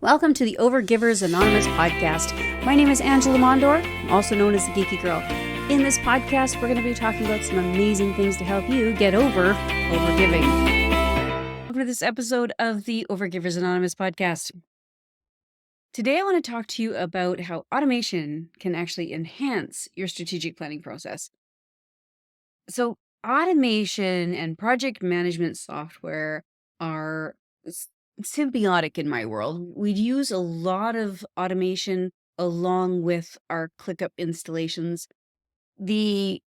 Welcome to the Overgivers Anonymous podcast. My name is Angela Mondor, also known as the Geeky Girl. In this podcast, we're going to be talking about some amazing things to help you get over overgiving. Welcome to this episode of the Overgivers Anonymous podcast. Today, I want to talk to you about how automation can actually enhance your strategic planning process. So, automation and project management software are symbiotic in my world. We'd use a lot of automation along with our ClickUp installations. The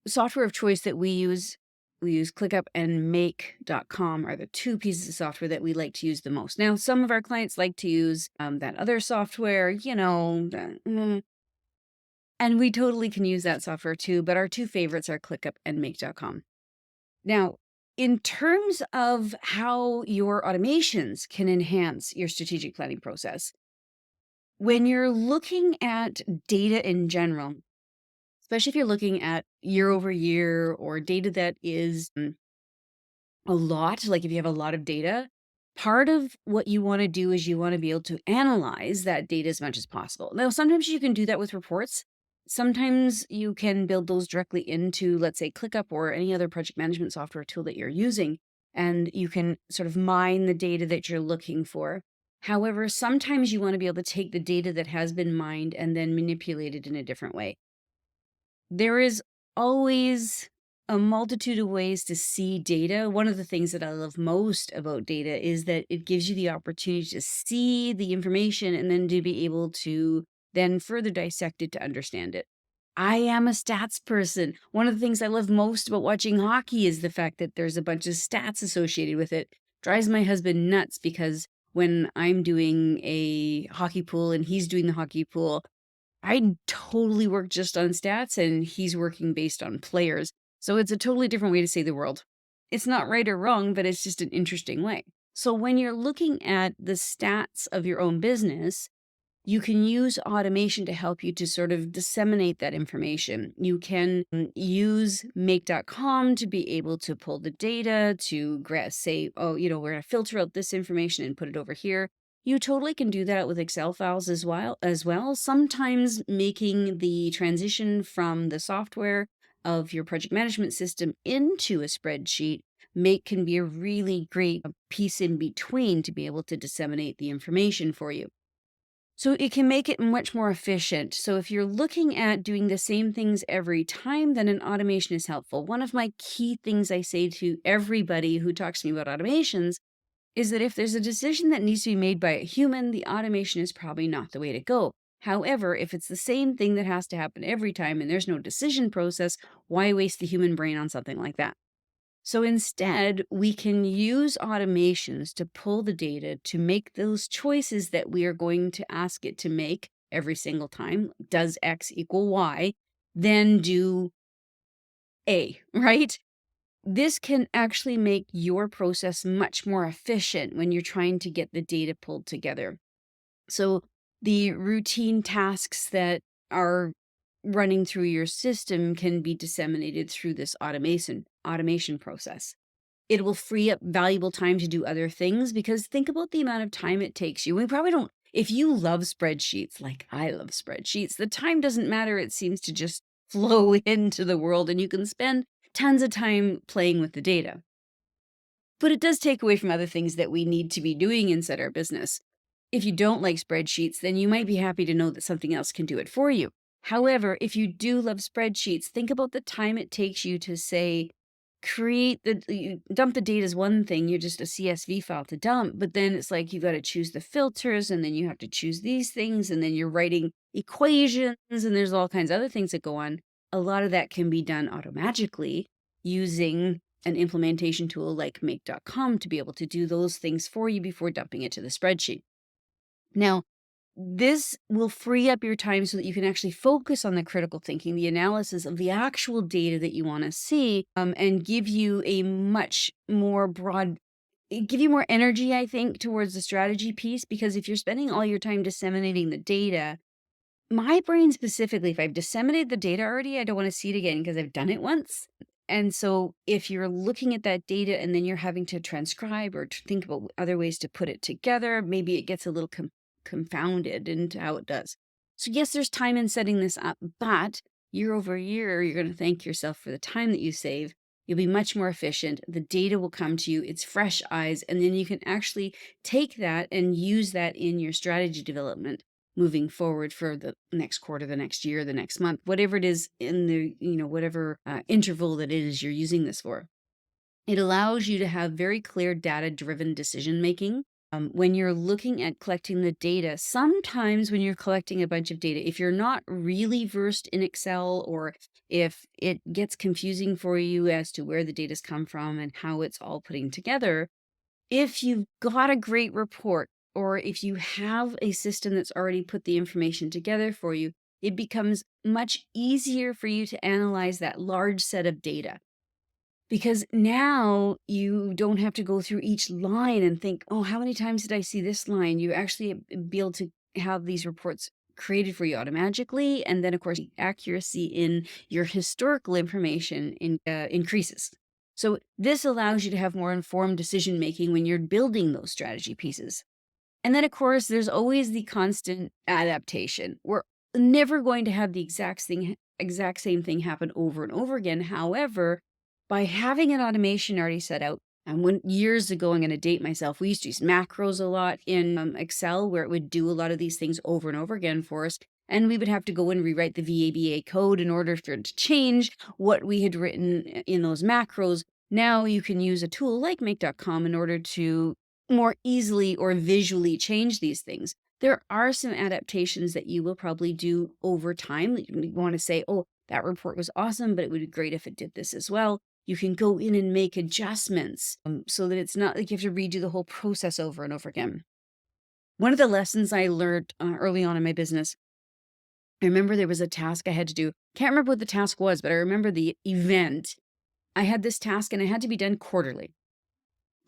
software of choice that we use ClickUp and Make.com are the two pieces of software that we like to use the most. Now, some of our clients like to use that other software, and we totally can use that software too, but our two favorites are ClickUp and Make.com. Now, in terms of how your automations can enhance your strategic planning process, when you're looking at data in general, especially if you're looking at year over year or data that is a lot, like if you have a lot of data, part of what you want to do is you want to be able to analyze that data as much as possible. Now, sometimes you can do that with reports. Sometimes you can build those directly into, let's say, ClickUp or any other project management software tool that you're using, and you can sort of mine the data that you're looking for. However, sometimes you want to be able to take the data that has been mined and then manipulate it in a different way. There is always a multitude of ways to see data. One of the things that I love most about data is that it gives you the opportunity to see the information and then to be able to then further dissect it to understand it. I am a stats person. One of the things I love most about watching hockey is the fact that there's a bunch of stats associated with it. Drives my husband nuts because when I'm doing a hockey pool and he's doing the hockey pool, I totally work just on stats and he's working based on players. So it's a totally different way to see the world. It's not right or wrong, but it's just an interesting way. So when you're looking at the stats of your own business, you can use automation to help you to sort of disseminate that information. You can use Make.com to be able to pull the data to say, oh, we're going to filter out this information and put it over here. You totally can do that with Excel files as well. Sometimes making the transition from the software of your project management system into a spreadsheet can be a really great piece in between to be able to disseminate the information for you. So it can make it much more efficient. So if you're looking at doing the same things every time, then an automation is helpful. One of my key things I say to everybody who talks to me about automations is that if there's a decision that needs to be made by a human, the automation is probably not the way to go. However, if it's the same thing that has to happen every time and there's no decision process, why waste the human brain on something like that? So instead, we can use automations to pull the data to make those choices that we are going to ask it to make every single time. Does X equal Y? Then do A, right? This can actually make your process much more efficient when you're trying to get the data pulled together. So the routine tasks that are running through your system can be disseminated through this automation process. It will free up valuable time to do other things because think about the amount of time it takes you. We probably don't, if you love spreadsheets, like I love spreadsheets, the time doesn't matter. It seems to just flow into the world and you can spend tons of time playing with the data. But it does take away from other things that we need to be doing inside our business. If you don't like spreadsheets, then you might be happy to know that something else can do it for you. However, if you do love spreadsheets, think about the time it takes you to say, dump the data is one thing, you're just a CSV file to dump, but then it's like you got to choose the filters and then you have to choose these things and then you're writing equations and there's all kinds of other things that go on. A lot of that can be done automatically using an implementation tool like Make.com to be able to do those things for you before dumping it to the spreadsheet. Now, this will free up your time so that you can actually focus on the critical thinking, the analysis of the actual data that you want to see, and give you a much more give you more energy, I think, towards the strategy piece. Because if you're spending all your time disseminating the data, my brain specifically, if I've disseminated the data already, I don't want to see it again because I've done it once. And so if you're looking at that data and then you're having to transcribe or to think about other ways to put it together, maybe it gets a little confounded into how it does. So yes, there's time in setting this up, but year over year, you're going to thank yourself for the time that you save. You'll be much more efficient. The data will come to you. It's fresh eyes. And then you can actually take that and use that in your strategy development moving forward for the next quarter, the next year, the next month, whatever it is in the, whatever interval that it is you're using this for. It allows you to have very clear data-driven decision making. When you're looking at collecting the data, sometimes when you're collecting a bunch of data, if you're not really versed in Excel, or if it gets confusing for you as to where the data's come from and how it's all putting together, if you've got a great report, or if you have a system that's already put the information together for you, it becomes much easier for you to analyze that large set of data. Because now you don't have to go through each line and think, oh, how many times did I see this line? You actually be able to have these reports created for you automatically. And then, of course, the accuracy in your historical information increases. So this allows you to have more informed decision making when you're building those strategy pieces. And then, of course, there's always the constant adaptation. We're never going to have the exact same thing happen over and over again. However, by having an automation already set out, and when years ago, I'm going to date myself, we used to use macros a lot in Excel, where it would do a lot of these things over and over again for us. And we would have to go and rewrite the VABA code in order for it to change what we had written in those macros. Now you can use a tool like make.com in order to more easily or visually change these things. There are some adaptations that you will probably do over time. You want to say, oh, that report was awesome, but it would be great if it did this as well. You can go in and make adjustments so that it's not like you have to redo the whole process over and over again. One of the lessons I learned early on in my business, I remember there was a task I had to do. Can't remember what the task was, but I remember the event. I had this task and it had to be done quarterly.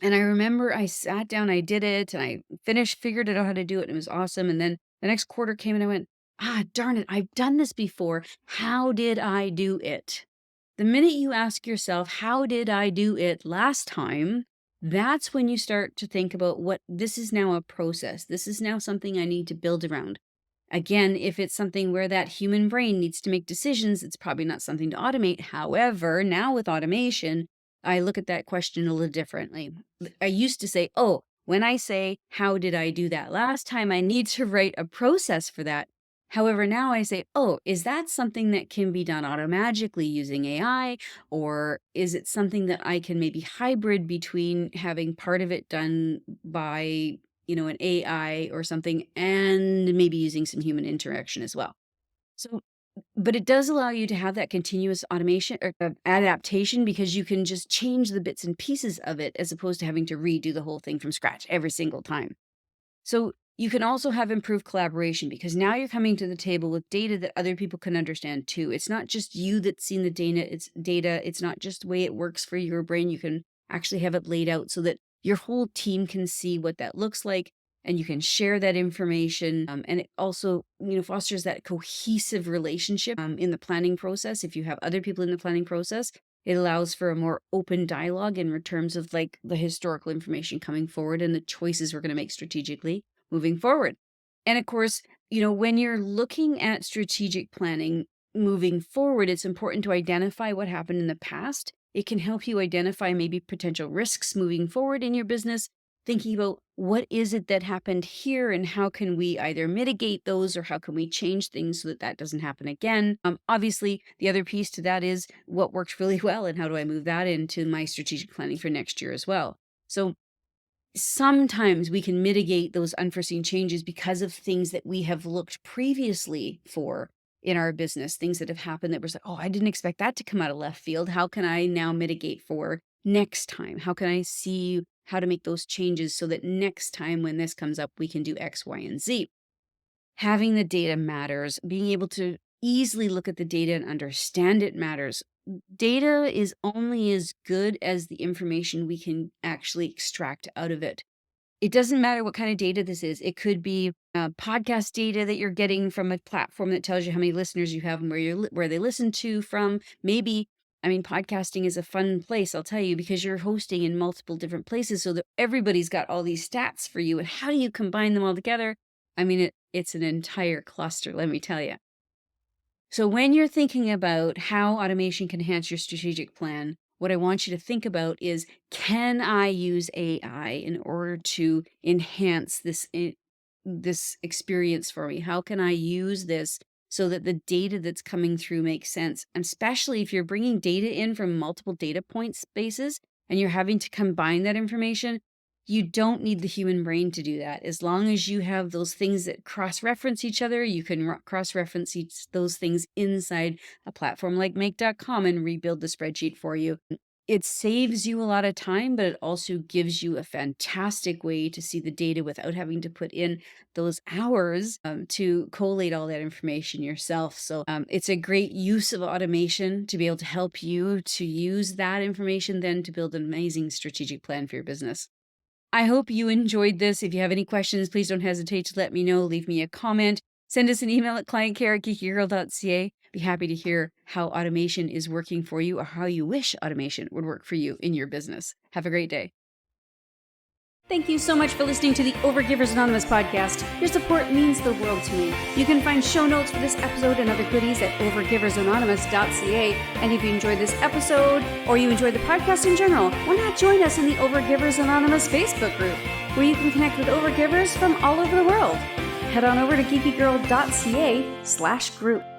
And I remember I sat down, I did it, and I figured it out how to do it, and it was awesome. And then the next quarter came and I went, ah, darn it, I've done this before. How did I do it? The minute you ask yourself, how did I do it last time? That's when you start to think about what this is now a process. This is now something I need to build around. Again, if it's something where that human brain needs to make decisions, it's probably not something to automate. However, now with automation, I look at that question a little differently. I used to say, oh, when I say, how did I do that last time, I need to write a process for that. However, now I say, oh, is that something that can be done automatically using AI? Or is it something that I can maybe hybrid between having part of it done by an AI or something, and maybe using some human interaction as well. So, but it does allow you to have that continuous automation or adaptation, because you can just change the bits and pieces of it as opposed to having to redo the whole thing from scratch every single time. So you can also have improved collaboration, because now you're coming to the table with data that other people can understand too. It's not just you that's seen the data. It's not just the way it works for your brain. You can actually have it laid out so that your whole team can see what that looks like, and you can share that information. And it also, fosters that cohesive relationship in the planning process. If you have other people in the planning process, it allows for a more open dialogue in terms of like the historical information coming forward and the choices we're going to make strategically moving forward. And of course, when you're looking at strategic planning moving forward, it's important to identify what happened in the past. It can help you identify maybe potential risks moving forward in your business, thinking about what is it that happened here and how can we either mitigate those, or how can we change things so that that doesn't happen again. Obviously, the other piece to that is what worked really well and how do I move that into my strategic planning for next year as well. So sometimes we can mitigate those unforeseen changes because of things that we have looked previously for in our business, things that have happened that was like, oh, I didn't expect that to come out of left field. How can I now mitigate for next time? How can I see how to make those changes so that next time when this comes up, we can do X, Y, and Z? Having the data matters. Being able to easily look at the data and understand it matters. Data is only as good as the information we can actually extract out of it. It doesn't matter what kind of data this is. It could be podcast data that you're getting from a platform that tells you how many listeners you have and where they listen to from. Maybe I mean, podcasting is a fun place, I'll tell you, because you're hosting in multiple different places so that everybody's got all these stats for you. And how do you combine them all together? I mean, it's an entire cluster, let me tell you. So when you're thinking about how automation can enhance your strategic plan, what I want you to think about is, can I use AI in order to enhance this experience for me? How can I use this so that the data that's coming through makes sense? And especially if you're bringing data in from multiple data point spaces and you're having to combine that information, you don't need the human brain to do that. As long as you have those things that cross-reference each other, you can cross-reference those things inside a platform like Make.com and rebuild the spreadsheet for you. It saves you a lot of time, but it also gives you a fantastic way to see the data without having to put in those hours to collate all that information yourself. So it's a great use of automation to be able to help you to use that information then to build an amazing strategic plan for your business. I hope you enjoyed this. If you have any questions, please don't hesitate to let me know. Leave me a comment. Send us an email at clientcare@geekygirl.ca. Be happy to hear how automation is working for you or how you wish automation would work for you in your business. Have a great day. Thank you so much for listening to the Overgivers Anonymous podcast. Your support means the world to me. You can find show notes for this episode and other goodies at overgiversanonymous.ca. And if you enjoyed this episode or you enjoyed the podcast in general, why not join us in the Overgivers Anonymous Facebook group, where you can connect with overgivers from all over the world. Head on over to geekygirl.ca/group.